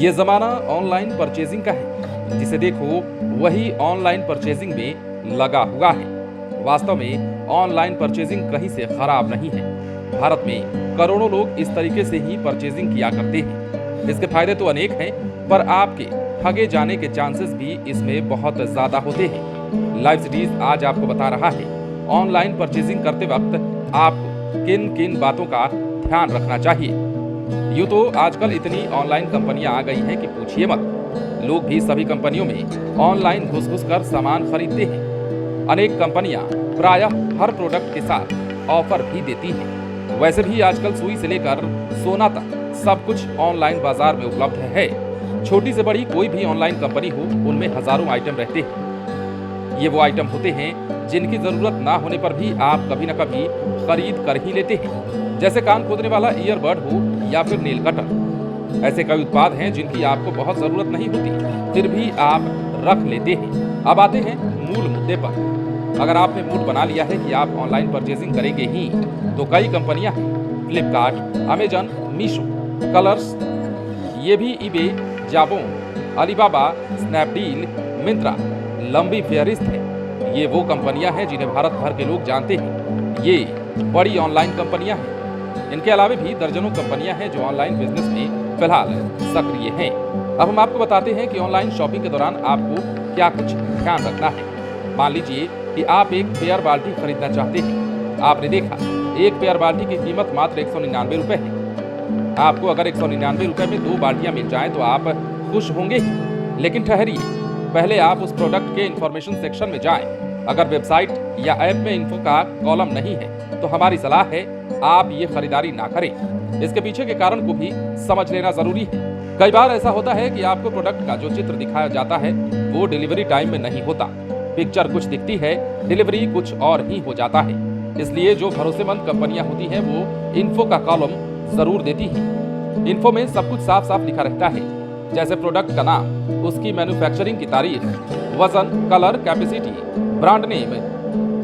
ये जमाना online purchasing का है, जिसे देखो वही ऑनलाइन परचेजिंग में लगा हुआ है। वास्तव में ऑनलाइन परचेजिंग कहीं से खराब नहीं है। भारत में करोड़ों लोग इस तरीके से ही परचेजिंग किया करते हैं। इसके फायदे तो अनेक हैं, पर आपके ठगे जाने के चांसेस भी इसमें बहुत ज्यादा होते हैं। लाइव सिटीज आज आपको बता रहा है ऑनलाइन परचेजिंग करते वक्त आपको किन किन बातों का ध्यान रखना चाहिए। यूँ तो आजकल इतनी ऑनलाइन कंपनियां आ गई हैं कि पूछिए मत। लोग भी सभी कंपनियों में ऑनलाइन घुस कर सामान खरीदते हैं। अनेक कंपनियां प्रायः हर प्रोडक्ट के साथ ऑफर भी देती हैं। वैसे भी आजकल सुई से लेकर सोना तक सब कुछ ऑनलाइन बाजार में उपलब्ध है। छोटी से बड़ी कोई भी ऑनलाइन कंपनी हो, उनमें हजारों आइटम रहते हैं। ये वो आइटम होते हैं जिनकी जरूरत ना होने पर भी आप कभी न कभी खरीद कर ही लेते हैं, जैसे कान खोदने वाला ईयरबड हो या फिर नेल कटर। ऐसे कई उत्पाद हैं जिनकी आपको बहुत जरूरत नहीं होती, फिर भी आप रख लेते हैं। अब आते हैं मूल मुद्दे पर। अगर आपने मूड बना लिया है कि आप ऑनलाइन परचेजिंग करेंगे ही, तो कई कंपनियां हैं, फ्लिपकार्ट, अमेजन, मीशो, कलर्स, ये भी ईबे, जाबोंग, अलीबाबा, स्नैपडील, मिंत्रा, लंबी फेहरिस्त है। ये वो कंपनियां हैं जिन्हें भारत भर के लोग जानते हैं। ये बड़ी ऑनलाइन कंपनियां हैं। इनके अलावा भी दर्जनों कंपनियां हैं जो ऑनलाइन बिजनेस में फिलहाल सक्रिय हैं। अब हम आपको बताते हैं कि ऑनलाइन शॉपिंग के दौरान आपको क्या कुछ ध्यान रखना है। मान लीजिए कि आप एक पेयर बाल्टी खरीदना चाहते हैं। आपने देखा एक पेयर बाल्टी की कीमत मात्र 199 रुपए है। आपको अगर 199 रुपए में 2 बाल्टियां मिल जाएं तो आप खुश होंगे ही। लेकिन ठहरिए, पहले आप उस प्रोडक्ट के इंफॉर्मेशन सेक्शन में जाएं। अगर वेबसाइट या ऐप में इन्फो का कॉलम नहीं है तो हमारी सलाह है आप ये खरीदारी ना करें। इसके पीछे के कारण को भी समझ लेना जरूरी है। कई बार ऐसा होता है कि आपको प्रोडक्ट का जो चित्र दिखाया जाता है वो डिलीवरी टाइम में नहीं होता। पिक्चर कुछ दिखती है, डिलीवरी कुछ और ही हो जाता है। इसलिए जो भरोसेमंद कंपनियां होती हैं वो इन्फो का कॉलम जरूर देती है। इन्फो में सब कुछ साफ साफ लिखा रहता है, जैसे प्रोडक्ट का नाम, उसकी मैन्युफैक्चरिंग की तारीख, वजन, colour, capacity, brand name,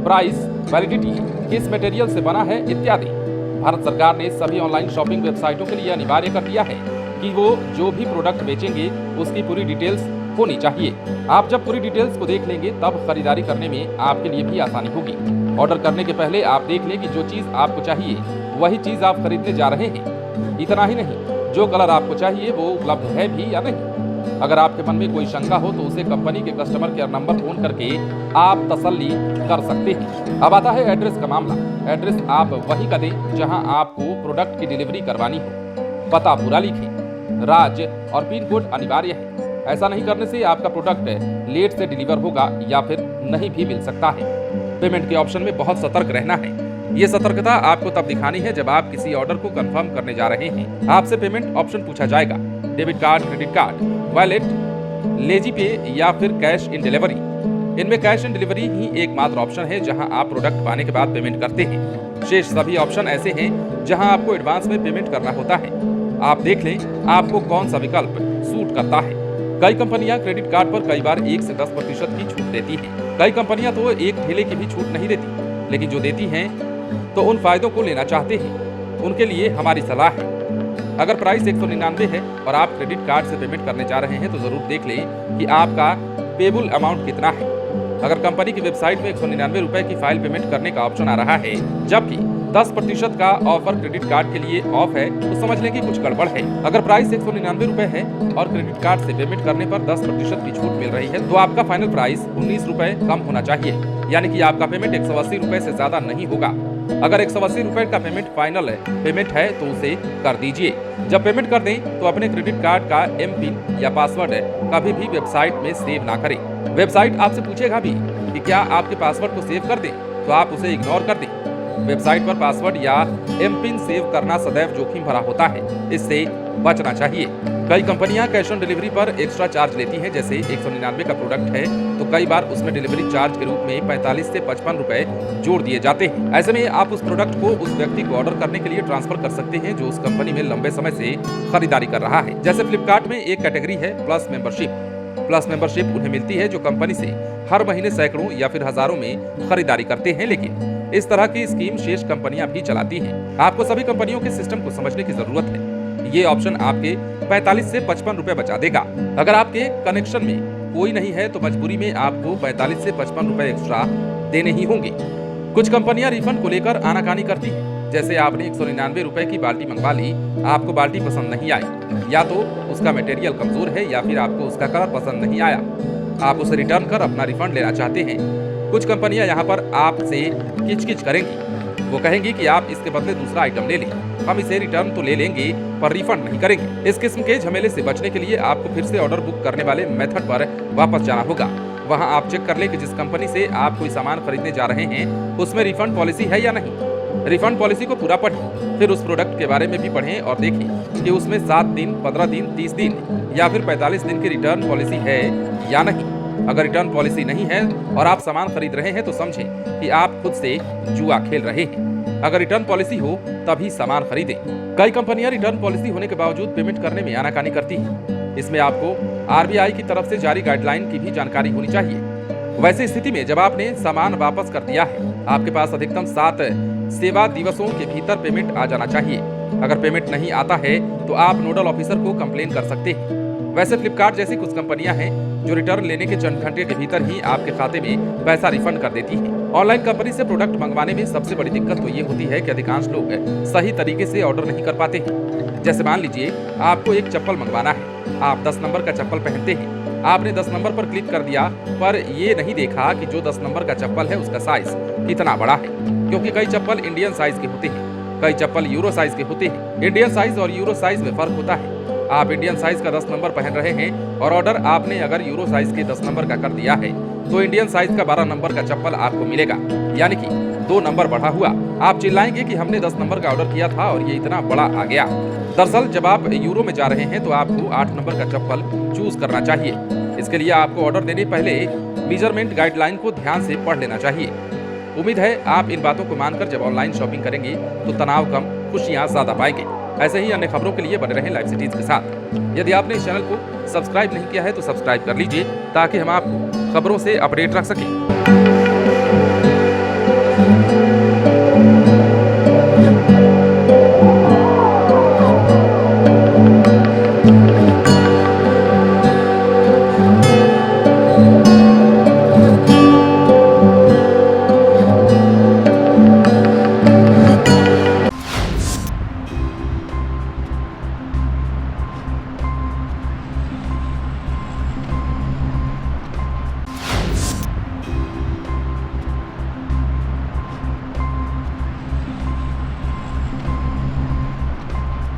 price, validity, किस मटेरियल से बना है इत्यादि। भारत सरकार ने सभी ऑनलाइन शॉपिंग वेबसाइटों के लिए अनिवार्य कर दिया है कि वो जो भी प्रोडक्ट बेचेंगे उसकी पूरी डिटेल्स होनी चाहिए। आप जब पूरी डिटेल्स को देख लेंगे तब खरीदारी करने में आपके लिए भी आसानी होगी। ऑर्डर करने के पहले आप देख लें कि जो चीज़ आपको चाहिए वही चीज़ आप खरीदने जा रहे हैं। इतना ही नहीं, जो कलर आपको चाहिए वो उपलब्ध है भी या नहीं। अगर आपके मन में कोई शंका हो तो उसे कंपनी के कस्टमर केयर नंबर फोन करके आप तसल्ली कर सकते हैं। अब आता है एड्रेस का मामला। एड्रेस आप वही का दें जहां आपको प्रोडक्ट की डिलीवरी करवानी हो। पता पूरा लिखें। राज्य और पिन कोड अनिवार्य है। ऐसा नहीं करने से आपका प्रोडक्ट लेट से डिलीवर होगा या फिर नहीं भी मिल सकता है। पेमेंट के ऑप्शन में बहुत सतर्क रहना है। ये सतर्कता आपको तब दिखानी है जब आप किसी ऑर्डर को कंफर्म करने जा रहे हैं। आपसे पेमेंट ऑप्शन पूछा जाएगा, debit card, credit card, wallet, lazy पे या फिर कैश इन डिलीवरी। इनमें कैश इन डिलीवरी ही एकमात्र ऑप्शन है जहां आप प्रोडक्ट पाने के बाद पेमेंट करते हैं। शेष सभी ऑप्शन ऐसे हैं जहां आपको एडवांस में पेमेंट करना होता है। आप देख लें आपको कौन सा विकल्प सूट करता है। कई कंपनियां क्रेडिट कार्ड पर कई बार 1 से 10% की छूट देती हैं। कई कंपनियां तो एक ठेले की भी छूट नहीं देती, लेकिन जो देती हैं तो उन फायदों को लेना चाहते हैं उनके लिए हमारी सलाह है। अगर प्राइस 199 है और आप क्रेडिट कार्ड से पेमेंट करने जा रहे हैं तो जरूर देख लें कि आपका पेबल अमाउंट कितना है। अगर कंपनी की वेबसाइट में 199 रुपए की फाइल पेमेंट करने का ऑप्शन आ रहा है जबकि 10% का ऑफर क्रेडिट कार्ड के लिए ऑफ है तो समझ लें कि कुछ गड़बड़ है। अगर प्राइस 199 रुपए है और क्रेडिट कार्ड से पेमेंट करने पर 10% की छूट मिल रही है तो आपका फाइनल प्राइस 19 रुपए कम होना चाहिए, यानी कि आपका पेमेंट 180 रुपए से ज्यादा नहीं होगा। अगर 180 रुपए का पेमेंट फाइनल पेमेंट है तो उसे कर दीजिए। जब पेमेंट कर दें तो अपने क्रेडिट कार्ड का एमपिन या पासवर्ड कभी भी वेबसाइट में सेव ना करें। वेबसाइट आपसे पूछेगा भी कि क्या आपके पासवर्ड को सेव कर दें, तो आप उसे इग्नोर कर दें। वेबसाइट पर पासवर्ड या एमपिन सेव करना सदैव जोखिम भरा होता है, इससे बचना चाहिए। कई कंपनियां कैश ऑन डिलीवरी पर एक्स्ट्रा चार्ज लेती हैं। जैसे 199 का प्रोडक्ट है तो कई बार उसमें डिलीवरी चार्ज के रूप में 45 से 55 रुपए जोड़ दिए जाते हैं। ऐसे में आप उस प्रोडक्ट को उस व्यक्ति को ऑर्डर करने के लिए ट्रांसफर कर सकते हैं जो उस कंपनी में लंबे समय से खरीदारी कर रहा है। जैसे फ्लिपकार्ट में एक कैटेगरी है प्लस मेंबरशिप। प्लस मेंबरशिप उन्हें मिलती है जो कंपनी से हर महीने सैकड़ों या फिर हजारों में खरीदारी करते हैं, लेकिन इस तरह की स्कीम शेष कंपनियां भी चलाती हैं। आपको सभी कंपनियों के सिस्टम को समझने की जरूरत है। ये ऑप्शन आपके 45 से 55 रुपए बचा देगा। अगर आपके कनेक्शन में कोई नहीं है तो मजबूरी में आपको 45 से 55 रुपए एक्स्ट्रा देने ही होंगे। कुछ कंपनियां रिफंड को लेकर आनाकानी करती हैं, जैसे आपने 199 रुपए की बाल्टी मंगवा ली, आपको बाल्टी पसंद नहीं आई, या तो उसका मटेरियल कमजोर है या फिर आपको उसका कलर पसंद नहीं आया, आप उसे रिटर्न कर अपना रिफंड लेना चाहते हैं। कुछ कंपनियां यहाँ पर आपसे किचकिच करेंगी, वो कहेंगी कि आप इसके बदले दूसरा आइटम ले लें, हम इसे रिटर्न तो ले लेंगे पर रिफंड नहीं करेंगे। इस किस्म के झमेले से बचने के लिए आपको फिर से ऑर्डर बुक करने वाले मेथड पर वापस जाना होगा। वहां आप चेक कर लें कि जिस कंपनी से आप कोई सामान खरीदने जा रहे हैं उसमें रिफंड पॉलिसी है या नहीं। रिफंड पॉलिसी को पूरा पढ़ें, फिर उस प्रोडक्ट के बारे में भी पढ़ें और देखें कि उसमें 7 दिन, 15 दिन, 30 दिन या फिर 45 दिन की रिटर्न पॉलिसी है या नहीं। अगर रिटर्न पॉलिसी नहीं है और आप सामान खरीद रहे हैं तो समझें कि आप खुद से जुआ खेल रहे हैं। अगर रिटर्न पॉलिसी हो तभी सामान खरीदें। कई कंपनियां रिटर्न पॉलिसी होने के बावजूद पेमेंट करने में आनाकानी करती हैं। इसमें आपको आरबीआई की तरफ से जारी गाइडलाइन की भी जानकारी होनी चाहिए। वैसे स्थिति में जब आपने सामान वापस कर दिया है, आपके पास अधिकतम 7 सेवा दिवसों के भीतर पेमेंट आ जाना चाहिए। अगर पेमेंट नहीं आता है तो आप नोडल ऑफिसर को कंप्लेन कर सकते हैं। वैसे फ्लिपकार्ट जैसी कुछ कंपनियां हैं जो रिटर्न लेने के चंद घंटे के भीतर ही आपके खाते में पैसा रिफंड कर देती हैं। ऑनलाइन कंपनी से प्रोडक्ट मंगवाने में सबसे बड़ी दिक्कत तो ये होती है कि अधिकांश लोग सही तरीके से ऑर्डर नहीं कर पाते हैं। जैसे मान लीजिए आपको एक चप्पल मंगवाना है, आप 10 नंबर का चप्पल पहनते हैं, आपने 10 नंबर पर क्लिक कर दिया पर ये नहीं देखा कि जो 10 नंबर का चप्पल है उसका साइज कितना बड़ा है, क्योंकि कई चप्पल इंडियन साइज के होते हैं, कई चप्पल यूरो साइज के होते हैं। इंडियन साइज और यूरो साइज में फर्क होता है। आप इंडियन साइज का 10 नंबर पहन रहे हैं और ऑर्डर आपने अगर यूरो साइज के 10 नंबर का कर दिया है तो इंडियन साइज का 12 नंबर का चप्पल आपको मिलेगा, यानी कि 2 नंबर बढ़ा हुआ। आप चिल्लाएंगे कि हमने 10 नंबर का ऑर्डर किया था और ये इतना बड़ा आ गया। दरअसल जब आप यूरो में जा रहे हैं तो आपको 8 नंबर का चप्पल चूज करना चाहिए। इसके लिए आपको ऑर्डर देने पहले मेजरमेंट गाइडलाइन को ध्यान से पढ़ लेना चाहिए। उम्मीद है आप इन बातों को मानकर जब ऑनलाइन शॉपिंग करेंगे तो तनाव कम, खुशियां ज्यादा पाएंगे। ऐसे ही अन्य खबरों के लिए बने रहें लाइव सिटीज के साथ। यदि आपने इस चैनल को सब्सक्राइब नहीं किया है तो सब्सक्राइब कर लीजिए ताकि हम आपको खबरों से अपडेट रख सकें।